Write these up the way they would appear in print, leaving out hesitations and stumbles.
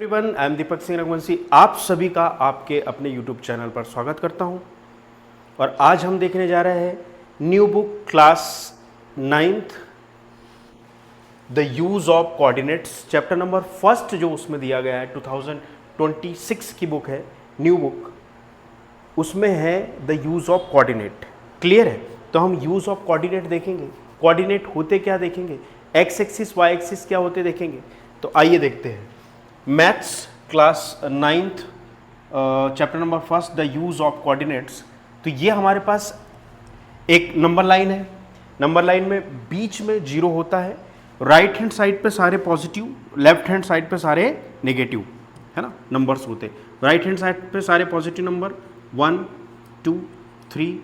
Everyone, I am Deepak Singh Raghuvanshi. आप सभी का आपके अपने यूट्यूब चैनल पर स्वागत करता हूं और आज हम देखने जा रहे हैं new book class 9th the use of coordinates, chapter number first जो उसमें दिया गया है 2026 की बुक है, न्यू बुक, उसमें है the use of coordinate. Clear है? तो हम यूज ऑफ कोऑर्डिनेट देखेंगे, कोऑर्डिनेट होते क्या देखेंगे, एक्स एक्सिस वाई एक्सिस क्या होते देखेंगे। तो आइए देखते हैं maths class 9th chapter number first the use of coordinates. तो ये हमारे पास एक नंबर लाइन है, नंबर लाइन में बीच में जीरो होता है, राइट हैंड साइड पे सारे पॉजिटिव, लेफ्ट हैंड साइड पे सारे नेगेटिव, है ना, नंबर्स होते। राइट हैंड साइड पे सारे पॉजिटिव नंबर 1 2 3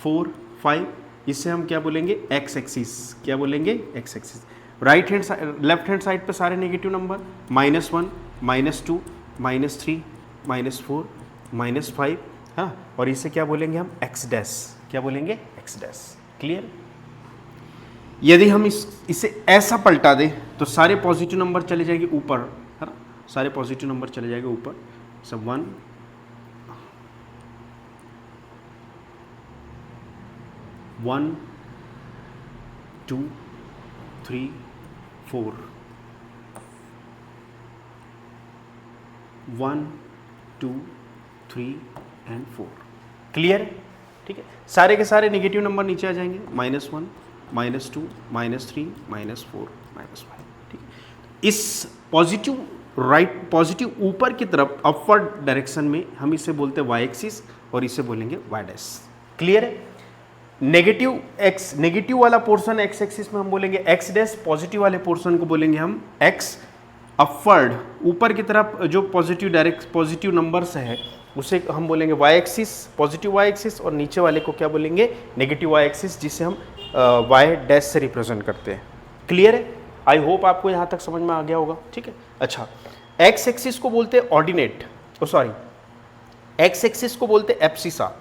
4 5, इससे हम क्या बोलेंगे, एक्स एक्सिस। क्या बोलेंगे? X axis. Right hand side, left hand side पे सारे नेगेटिव नंबर -1 -2 -3 -4 -5, हाँ, और इसे क्या बोलेंगे हम, एक्स डैश। क्या बोलेंगे? X dash. क्लियर? यदि हम इसे ऐसा पलटा दें तो सारे पॉजिटिव नंबर चले जाएंगे ऊपर, है ना, सारे पॉजिटिव नंबर चले जाएंगे ऊपर। सब 1 1 2 3 4 1 2 3 एंड 4। क्लियर? ठीक है, सारे के सारे नेगेटिव नंबर नीचे आ जाएंगे, -1 -2 -3 -4 -5। ठीक है, इस पॉजिटिव राइट पॉजिटिव ऊपर की तरफ अपवर्ड डायरेक्शन में हम इसे बोलते हैं वाई एक्सिस और इसे बोलेंगे वाई डैश। क्लियर है? नेगेटिव एक्स, नेगेटिव वाला पोर्शन एक्स एक्सिस में हम बोलेंगे एक्स डैश, पॉजिटिव वाले पोर्शन को बोलेंगे हम एक्स अपवर्ड, ऊपर की तरफ जो पॉजिटिव नंबर्स है उसे हम बोलेंगे y axis, positive y axis, और नीचे वाले को क्या बोलेंगे, नेगेटिव वाई एक्सिस, जिसे हम वाई डैश से रिप्रेजेंट करते हैं। क्लियर है? आई होप आपको यहाँ तक समझ में आ गया होगा। ठीक है, अच्छा, एक्स एक्सिस को बोलते हैं ऑर्डिनेट, सॉरी, एक्स एक्सिस को बोलते हैं एब्सिसा,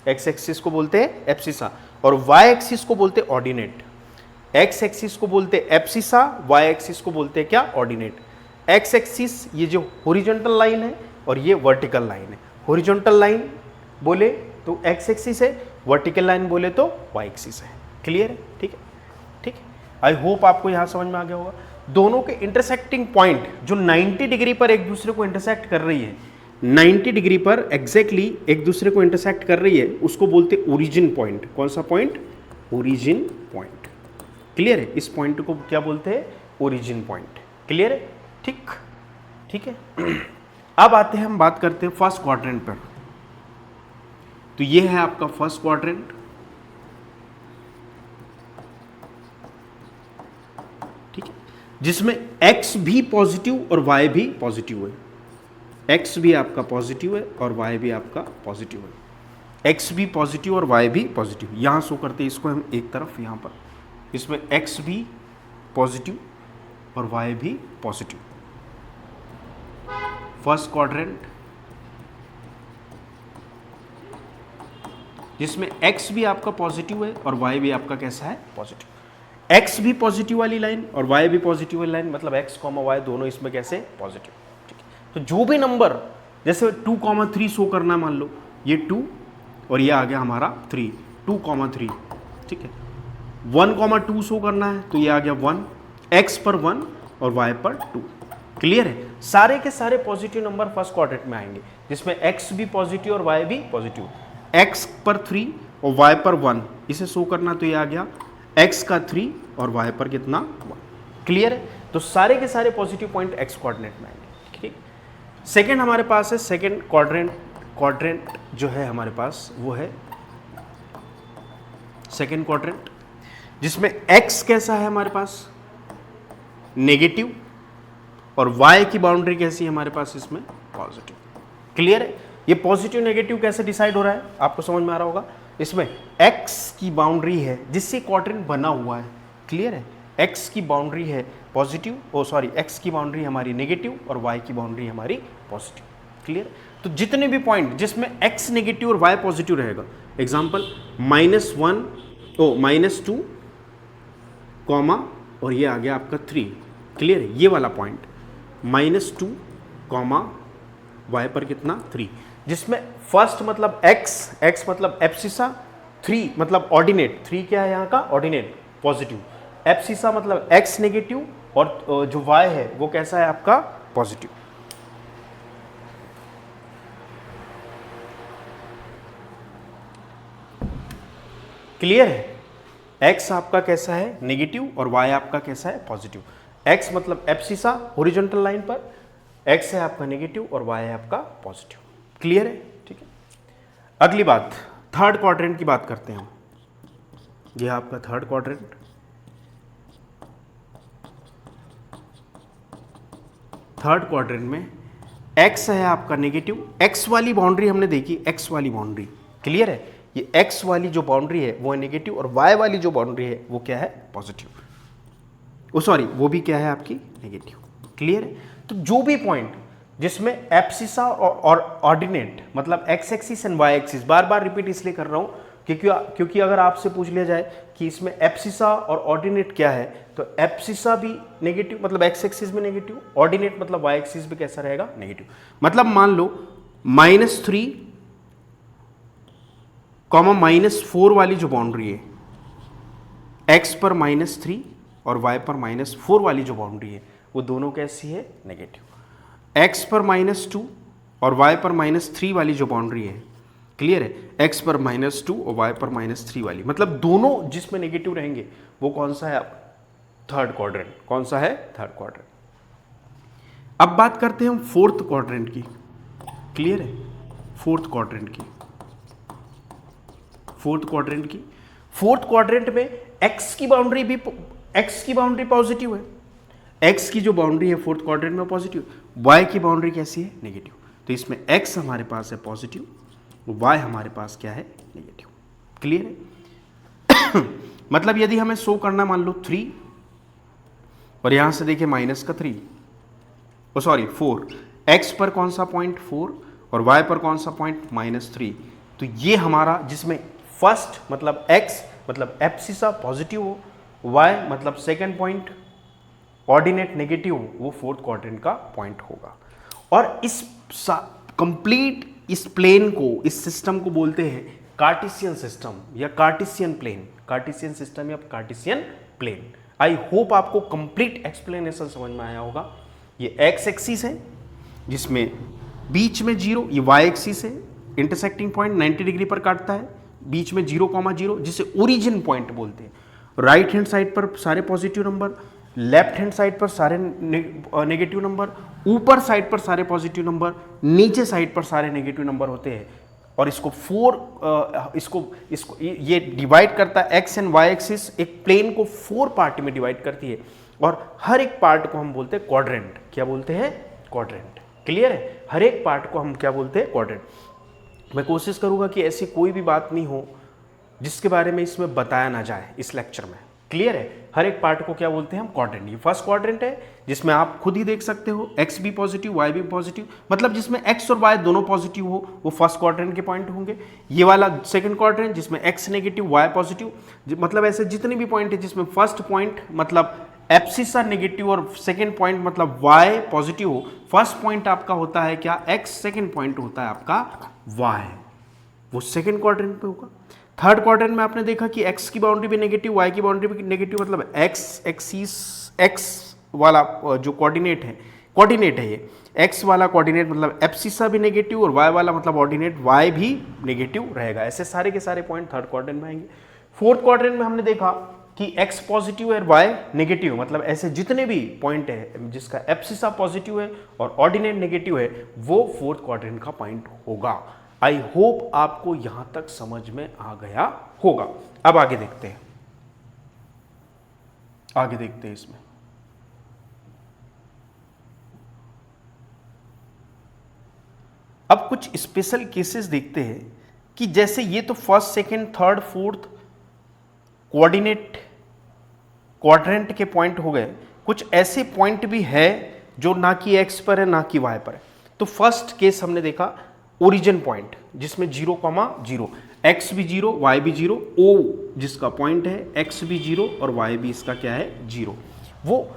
एक्स एक्सिस को बोलते हैं एब्सिसा, और वाई एक्सिस को बोलते हैं ऑर्डिनेट। एक्स एक्सिस को बोलते हैं एब्सिसा, वाई एक्सिस को बोलते हैं क्या, ऑर्डिनेट। एक्स एक्सिस ये जो हॉरिजॉन्टल लाइन है और ये वर्टिकल लाइन है। हॉरिजॉन्टल लाइन बोले तो एक्स एक्सिस है, वर्टिकल लाइन बोले तो वाई एक्सिस है। क्लियर है? ठीक है, ठीक है, आई होप आपको यहाँ समझ में आ गया होगा। दोनों के इंटरसेक्टिंग पॉइंट जो 90 डिग्री पर एक दूसरे को इंटरसेक्ट कर रही है, 90 डिग्री पर एग्जैक्टली एक दूसरे को इंटरसेक्ट कर रही है, उसको बोलते हैं ओरिजिन पॉइंट। कौन सा पॉइंट? Origin point. क्लियर है? इस पॉइंट को क्या बोलते हैं? Origin point. क्लियर है? ठीक, ठीक है। अब आते हैं, हम बात करते हैं फर्स्ट क्वाड्रेंट पर। तो ये है आपका फर्स्ट क्वाड्रेंट। ठीक है, जिसमें x भी पॉजिटिव और y भी पॉजिटिव है। x भी आपका पॉजिटिव है और y भी आपका पॉजिटिव है। x भी पॉजिटिव और y भी पॉजिटिव। यहां शो करते हैं इसको हम एक तरफ, यहां पर इसमें x भी पॉजिटिव और y भी पॉजिटिव। फर्स्ट क्वाड्रेंट जिसमें x भी आपका पॉजिटिव है और y भी आपका कैसा है, पॉजिटिव। x भी पॉजिटिव वाली लाइन और y भी पॉजिटिव वाली लाइन, मतलब x, y दोनों इसमें कैसे, पॉजिटिव। ठीक है, तो जो भी नंबर जैसे 2, 3 शो करना, मान लो ये 2 और ये आ गया हमारा 3, 2, 3। ठीक है, 1, 2 शो करना है तो ये आ गया 1, x पर 1 और y पर 2। क्लियर है? सारे के सारे पॉजिटिव नंबर फर्स्ट क्वाड्रेंट में आएंगे, जिसमें x भी पॉजिटिव और y भी पॉजिटिव। x पर 3 और y पर 1, इसे शो करना तो ये आ गया x का 3 और y पर कितना, 1। क्लियर है? तो सारे के सारे पॉजिटिव पॉइंट x क्वाड्रेंट में आएंगे। ठीक, सेकेंड हमारे पास है, सेकेंड क्वाड्रेंट जो है हमारे पास वो है सेकेंड क्वाड्रेंट, जिसमें x कैसा है हमारे पास, नेगेटिव, और y की बाउंड्री कैसी है हमारे पास, इसमें पॉजिटिव। क्लियर है? ये पॉजिटिव नेगेटिव कैसे डिसाइड हो रहा है, आपको समझ में आ रहा होगा। इसमें x की बाउंड्री है जिससे क्वाड्रेंट बना हुआ है। क्लियर है? x की बाउंड्री है पॉजिटिव, x की बाउंड्री हमारी नेगेटिव और y की बाउंड्री हमारी पॉजिटिव। क्लियर? तो जितने भी पॉइंट जिसमें x नेगेटिव और y पॉजिटिव रहेगा, एग्जांपल -2 कॉमा और ये आ गया आपका 3। क्लियर है? ये वाला पॉइंट -2 कॉमा y पर कितना 3, जिसमें फर्स्ट मतलब x मतलब एब्सिसा, 3 मतलब ऑर्डिनेट, 3 क्या है यहाँ का ऑर्डिनेट पॉजिटिव, एब्सिसा मतलब x नेगेटिव और जो y है वो कैसा है आपका पॉजिटिव। क्लियर है? x आपका कैसा है नेगेटिव और y आपका कैसा है पॉजिटिव। x मतलब एब्सिसा हॉरिजॉन्टल लाइन पर, x है आपका नेगेटिव और y है आपका पॉजिटिव। क्लियर है? ठीक है। अगली बात थर्ड क्वाड्रेंट की बात करते हैं हम। यह आपका थर्ड क्वाड्रेंट, थर्ड क्वाड्रेंट में x है आपका नेगेटिव, x वाली बाउंड्री हमने देखी, x वाली बाउंड्री क्लियर है, ये x वाली जो बाउंड्री है वो है नेगेटिव और y वाली जो बाउंड्री है वो क्या है पॉजिटिव, ओ सॉरी वो भी क्या है आपकी नेगेटिव। क्लियर है? तो जो भी पॉइंट जिसमें एब्सिसा और ऑर्डिनेट मतलब x axis and y axis, bar bar repeat इसलिए कर रहा हूं क्योंकि अगर आपसे पूछ लिया जाए कि इसमें एब्सिसा और ऑर्डिनेट क्या है, तो एब्सिसा भी नेगेटिव मतलब x एक्सिस भी नेगेटिव, ऑर्डिनेट मतलब y एक्सिस भी कैसा रहेगा नेगेटिव। मतलब मान लो -3 कॉमा -4 वाली जो बाउंड्री है, x पर -3 और y पर -4 वाली जो बाउंड्री है वो दोनों कैसी है नेगेटिव। x पर -2 और y पर -3 वाली जो बाउंड्री है, क्लियर है, x पर -2 और y पर -3 वाली, मतलब दोनों जिसमें नेगेटिव रहेंगे वो कौन सा है थर्ड क्वाड्रेंट। कौन सा है थर्ड क्वाड्रेंट। अब बात करते हैं हम फोर्थ क्वाड्रेंट की। क्लियर है? फोर्थ क्वाड्रेंट की, फोर्थ क्वाड्रेंट की, फोर्थ क्वाड्रेंट में x की बाउंड्री पॉजिटिव है, x की जो बाउंड्री है फोर्थ क्वाड्रेंट में पॉजिटिव, y की बाउंड्री कैसी है नेगेटिव। तो इसमें x हमारे पास है पॉजिटिव, y हमारे पास क्या है नेगेटिव। क्लियर है? मतलब यदि हमें शो करना मान लो 3 और यहां से देखिए माइनस का 3 ओ सॉरी 4, x पर कौन सा पॉइंट 4 और y पर कौन सा पॉइंट -3, तो ये हमारा जिसमें फर्स्ट मतलब x मतलब एब्सिसा पॉजिटिव हो, y मतलब सेकंड पॉइंट ऑर्डिनेट नेगेटिव हो, वो फोर्थ क्वाड्रेंट का पॉइंट होगा। और इस कंप्लीट इस प्लेन को, इस सिस्टम को बोलते हैं कार्टेशियन सिस्टम या कार्टेशियन प्लेन, कार्टेशियन सिस्टम या कार्टेशियन प्लेन। आई होप आपको कंप्लीट एक्सप्लेनेशन समझ में आया होगा। ये x एक्सिस है जिसमें बीच में 0, ये y एक्सिस है, इंटरसेक्टिंग पॉइंट 90 डिग्री पर काटता है, बीच में 0,0 जिसे ओरिजिन पॉइंट बोलते हैं। राइट हैंड साइड पर सारे positive number, left hand side पर सारे नेगेटिव नंबर, ऊपर साइड पर सारे पॉजिटिव नंबर, नीचे साइड पर सारे नेगेटिव नंबर होते हैं। और इसको इसको ये डिवाइड करता है, एक्स एंड वाई एक्सिस एक प्लेन को 4 पार्ट में डिवाइड करती है और हर एक पार्ट को हम बोलते हैं क्वाड्रेंट। क्या बोलते हैं? क्वाड्रेंट। क्लियर है? हर एक पार्ट को हम क्या बोलते हैं? क्वाड्रेंट। मैं कोशिश करूंगा कि ऐसी कोई भी बात नहीं हो जिसके बारे में इसमें बताया ना जाए इस लेक्चर में। क्लियर है? हर एक पार्ट को क्या बोलते हैं हम? क्वाड्रेंट। ये फर्स्ट क्वाड्रेंट है जिसमें आप खुद ही देख सकते हो x भी पॉजिटिव y भी पॉजिटिव, मतलब जिसमें x और y दोनों पॉजिटिव हो वो फर्स्ट क्वाड्रेंट के पॉइंट होंगे। ये वाला सेकंड क्वाड्रेंट जिसमें x नेगेटिव y पॉजिटिव, मतलब ऐसे जितने भी पॉइंट है जिसमें फर्स्ट पॉइंट मतलब एब्सिसा नेगेटिव और सेकंड पॉइंट मतलब y पॉजिटिव हो, फर्स्ट पॉइंट आपका होता है क्या? x, सेकंड पॉइंट होता है आपका y, वो सेकंड क्वाड्रेंट पे होगा। थर्ड क्वाड्रेंट में आपने देखा कि x की बाउंड्री भी नेगेटिव, y की बाउंड्री भी नेगेटिव, मतलब x एक्सिस x वाला जो कोऑर्डिनेट है ये x वाला कोऑर्डिनेट मतलब एब्सिसा भी नेगेटिव और y वाला मतलब ऑर्डिनेट y भी नेगेटिव रहेगा। ऐसे सारे के सारे पॉइंट थर्ड क्वाड्रेंट में आएंगे। फोर्थ क्वाड्रेंट में हमने देखा कि x पॉजिटिव है y नेगेटिव, मतलब ऐसे जितने भी पॉइंट है जिसका एब्सिसा पॉजिटिव है और ऑर्डिनेट नेगेटिव है वो फोर्थ क्वाड्रेंट का पॉइंट होगा। आई होप आपको यहां तक समझ में आ गया होगा। अब आगे देखते हैं, इसमें अब कुछ स्पेशल केसेस देखते हैं कि जैसे ये तो first, second, third, fourth quadrant के पॉइंट हो गए। कुछ ऐसे पॉइंट भी है जो ना कि x पर है ना कि y पर है। तो फर्स्ट केस हमने देखा ओरिजिन पॉइंट जिसमें 0,0, x भी 0 y भी 0, o जिसका पॉइंट है x भी 0 और y भी इसका क्या है 0। वो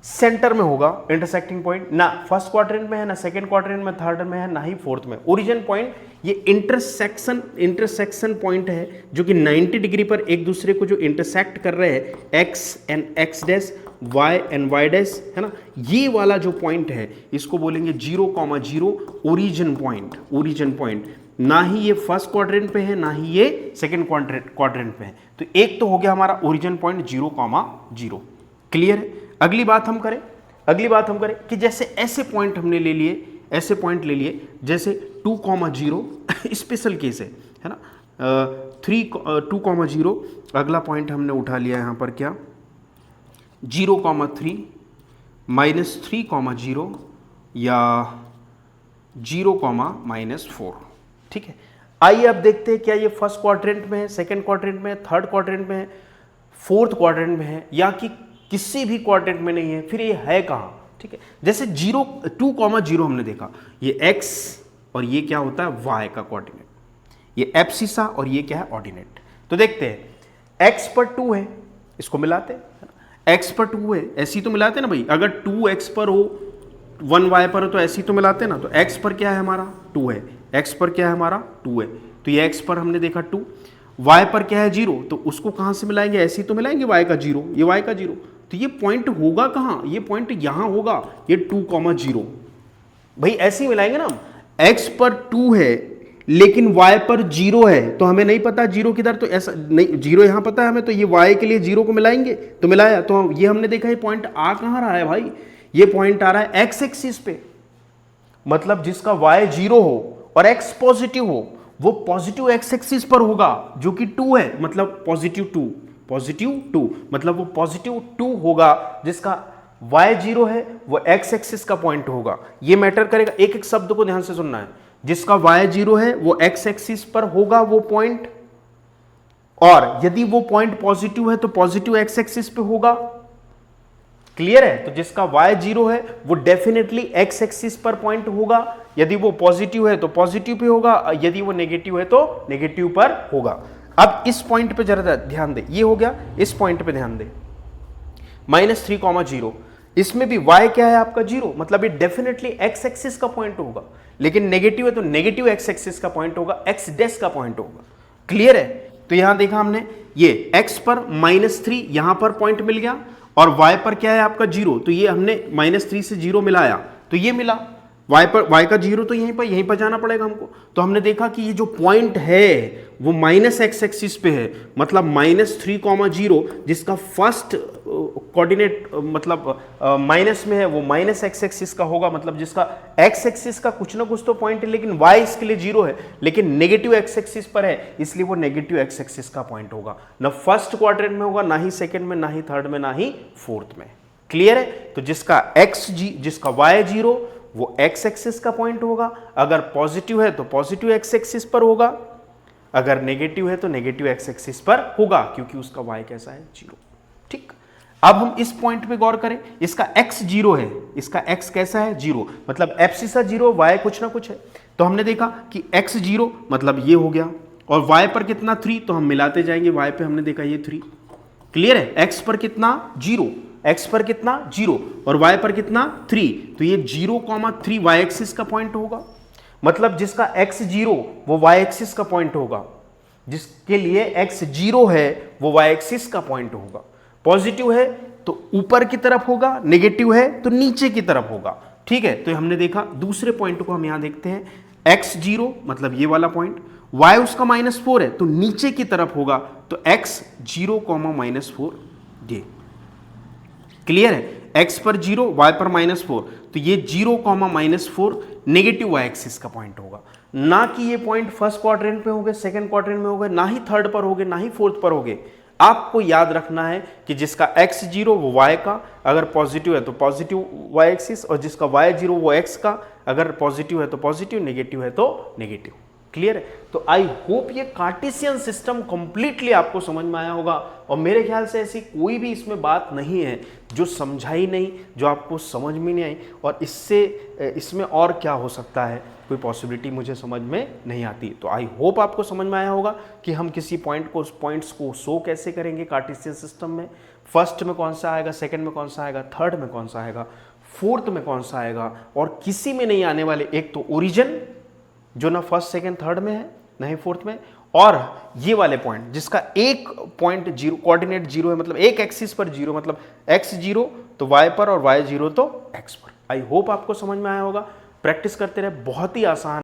सेंटर में होगा इंटरसेक्टिंग पॉइंट, ना फर्स्ट क्वाड्रेंट में है, ना सेकंड क्वाड्रेंट में, थर्ड में है, ना ही फोर्थ में। ओरिजिन पॉइंट ये इंटरसेक्शन पॉइंट है जो कि 90 डिग्री पर एक दूसरे को जो इंटरसेक्ट कर रहे हैं, x and x dash, y and y dash, है ना, ये वाला जो पॉइंट है इसको बोलेंगे 0,0 ओरिजिन पॉइंट। ओरिजिन पॉइंट ना ही ये फर्स्ट क्वाड्रेंट पे है, ना ही ये सेकंड क्वाड्रेंट पे है। तो एक तो हो गया हमारा ओरिजिन पॉइंट 0,0। क्लियर है? अगली बात हम करें कि जैसे ऐसे पॉइंट हमने ले लिए, ऐसे पॉइंट ले लिए, जैसे 2,0 स्पेशल केस है ना, 2,0 अगला पॉइंट हमने उठा लिया यहाँ पर क्या, 0,3 -3,0 या 0,-4। ठीक है, आइए अब देखते हैं क्या ये फर्स्ट क्वाड्रेंट में है, सेकंड क्वाड्रेंट में है, थर्ड क्वाड्रेंट में है, फोर्थ क्वाड्रेंट में है, या कि किसी भी क्वाड्रेंट में नहीं है, फिर ये है कहाँ। ठीक है, जैसे 2,0 हमने देखा, ये x और ये क्या होता है y का कोऑर्डिनेट, ये एब्सिसा और ये क्या है ऑर्डिनेट। तो देखते हैं x पर 2 है, इसको मिलाते हैं, x पर 2 है, ऐसे ही तो मिलाते हैं ना भाई, अगर 2x पर हो 1y पर हो तो ऐसे ही तो मिलाते हैं ना। तो x पर क्या है हमारा 2 है, x पर क्या है हमारा 2 है, तो ये x पर हमने देखा 2, y पर क्या है 0, तो उसको कहाँ से मिलाएंगे, ऐसे ही तो मिलाएंगे y का 0, ये y का 0, तो ये पॉइंट होगा कहाँ, ये पॉइंट यहां होगा, ये 2,0 भाई ऐसे ही मिलाएंगे ना हम। x पर 2 है लेकिन y पर 0 है, तो हमें नहीं पता 0 किधर, तो ऐसा नहीं, 0 यहां पता है हमें, तो ये y के लिए 0 को मिलाएंगे, तो मिलाया, तो ये हमने देखा ये पॉइंट आ कहां रहा है भाई, ये पॉइंट आ रहा है x एक्सिस पे, मतलब जिसका y 0 हो और x पॉजिटिव हो, वो पॉजिटिव x एक्सिस पर होगा, जो कि 2 है, मतलब पॉजिटिव 2 मतलब वो पॉजिटिव 2 होगा, जिसका y 0 है, वो x एक्सिस का पॉइंट होगा। ये मैटर करेगा, एक एक शब्द को ध्यान से सुनना है, जिसका y 0 है वो x एक्सिस पर होगा वो पॉइंट, और यदि वो पॉइंट पॉजिटिव है तो पॉजिटिव x एक्सिस पे होगा। क्लियर है? तो जिसका y 0 है वो डेफिनेटली x एक्सिस पर पॉइंट होगा, यदि वो पॉजिटिव है तो पॉजिटिव पे होगा, यदि वो नेगेटिव है तो नेगेटिव पर होगा। अब इस पॉइंट पे जरा ध्यान दे, ये हो गया, इस पॉइंट पे ध्यान दे, -3,0, इसमें भी y क्या है आपका 0, मतलब ये डेफिनेटली x एक्सिस का पॉइंट होगा, लेकिन नेगेटिव है तो नेगेटिव x एक्सिस का पॉइंट होगा, x डैश का पॉइंट होगा। क्लियर है? तो यहां देखा हमने, ये x पर -3 यहां पर पॉइंट मिल गया, और y पर क्या है आपका 0, तो ये हमने -3 से 0 मिलाया, तो ये मिला, y का 0 तो यहीं पर जाना पड़ेगा हमको। तो हमने देखा कि ये जो पॉइंट है वो -x एक्सिस पे है, मतलब -3,0, जिसका फर्स्ट कोऑर्डिनेट मतलब माइनस में है, वो -x एक्सिस का होगा, मतलब जिसका x एक्सिस का कुछ ना कुछ तो पॉइंट है, लेकिन y इसके लिए 0 है, लेकिन नेगेटिव x एक्सिस पर है, इसलिए वो नेगेटिव x एक्सिस का पॉइंट होगा, ना फर्स्ट क्वाड्रेंट में होगा, ना ही सेकंड में, ना ही थर्ड में, ना ही फोर्थ में। क्लियर है? तो जिसका y 0 वो x एक्सिस का पॉइंट होगा, अगर पॉजिटिव है तो पॉजिटिव x एक्सिस पर होगा, अगर नेगेटिव है तो नेगेटिव x एक्सिस पर होगा, क्योंकि उसका y कैसा है 0। ठीक, अब हम इस पॉइंट पे गौर करें, इसका x 0 है, इसका x कैसा है 0, मतलब एब्सिसा 0, y कुछ ना कुछ है। तो हमने देखा कि x 0 मतलब ये हो गया, और y पर कितना 3, तो हम मिलाते जाएंगे, y पे हमने देखा ये 3। क्लियर है? x पर कितना 0, x पर कितना 0 और y पर कितना 3, तो ये 0,3 y एक्सिस का पॉइंट होगा, मतलब जिसका x 0 वो y एक्सिस का पॉइंट होगा, जिसके लिए x 0 है वो y एक्सिस का पॉइंट होगा। पॉजिटिव है तो ऊपर की तरफ होगा, नेगेटिव है तो नीचे की तरफ होगा। ठीक है, तो हमने देखा, दूसरे पॉइंट को हम यहां देखते हैं, x 0 मतलब ये वाला पॉइंट, y उसका -4 है तो नीचे की तरफ होगा, तो x 0,-4 ये। क्लियर है? x पर 0, y पर -4, तो ये 0,-4 नेगेटिव y एक्सिस का पॉइंट होगा। ना कि ये पॉइंट फर्स्ट क्वाड्रेंट में होंगे, सेकंड क्वाड्रेंट में होंगे, ना ही थर्ड पर होंगे, ना ही फोर्थ पर होंगे। आपको याद रखना है कि जिसका x 0 वो y का, अगर पॉजिटिव है तो पॉजिटिव y एक्सिस, और जिसका y 0 वो x का, अगर पॉजिटिव है तो पॉजिटिव, नेगेटिव है तो नेगेटिव। क्लियर है? तो आई होप ये कार्टेशियन सिस्टम कंप्लीटली आपको समझ में आया होगा, और मेरे ख्याल से ऐसी कोई भी इसमें बात नहीं है जो समझाई नहीं, जो आपको समझ में नहीं आई, और इसमें और क्या हो सकता है, कोई पॉसिबिलिटी मुझे समझ में नहीं आती। तो आई होप आपको समझ में आया होगा कि हम किसी पॉइंट्स को शो कैसे करेंगे कार्टेशियन सिस्टम में। फर्स्ट में कौन सा आएगा, सेकंड में कौन सा आएगा, थर्ड में कौन सा आएगा, फोर्थ में कौन सा आएगा, और किसी में नहीं आने वाले, एक तो ओरिजिन जो ना फर्स्ट सेकंड थर्ड में है, ना ही फोर्थ में, और ये वाले पॉइंट जिसका एक पॉइंट जीरो कोऑर्डिनेट जीरो है, मतलब एक एक्सिस पर जीरो, मतलब x जीरो तो y पर और y जीरो तो x पर। आई होप आपको समझ में आया होगा। प्रैक्टिस करते रहे, बहुत ही आसान